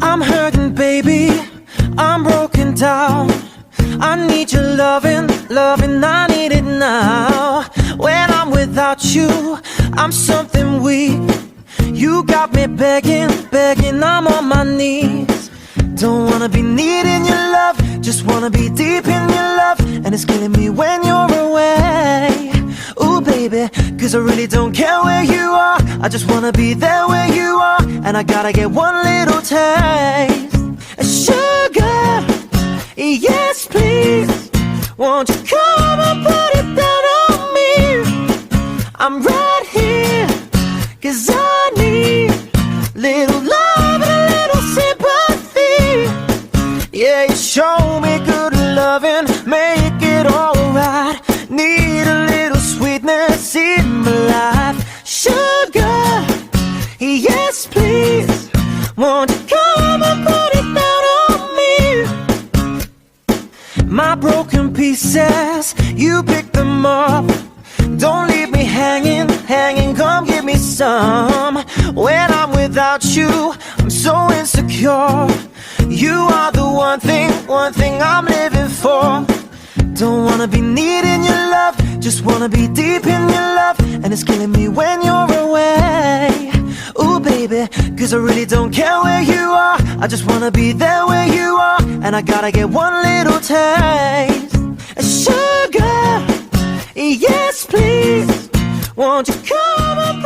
I'm hurting, baby, I'm broken down. I need your loving, loving, I need it now. When I'm without you, I'm something weak. You got me begging, begging, I'm on my knees. Don't wanna be needing your love, just wanna be deep in your love. And it's killing me when you're away. Ooh baby, cause I really don't care where you are, I just wanna be there where you are. And I gotta get one little taste. Sugar, yes please, won't you come and put it down on me? I'm right here, cause I need little love and a little sympathy. Yeah, you show me good loving, make it alright. Need a little sweetness in my life. Sugar, yes please, won't you come and put it down on me? My broken pieces, you pick them up. Don't leave me hanging, hanging, come give me some. When I'm without you, I'm so insecure. You are the one thing I'm living for. Don't wanna be needing your love, just wanna be deep in your love. And it's killing me when you're away. Ooh baby, cause I really don't care where you are, I just wanna be there where you are. And I gotta get one little taste. Sugar, yes please, won't you come and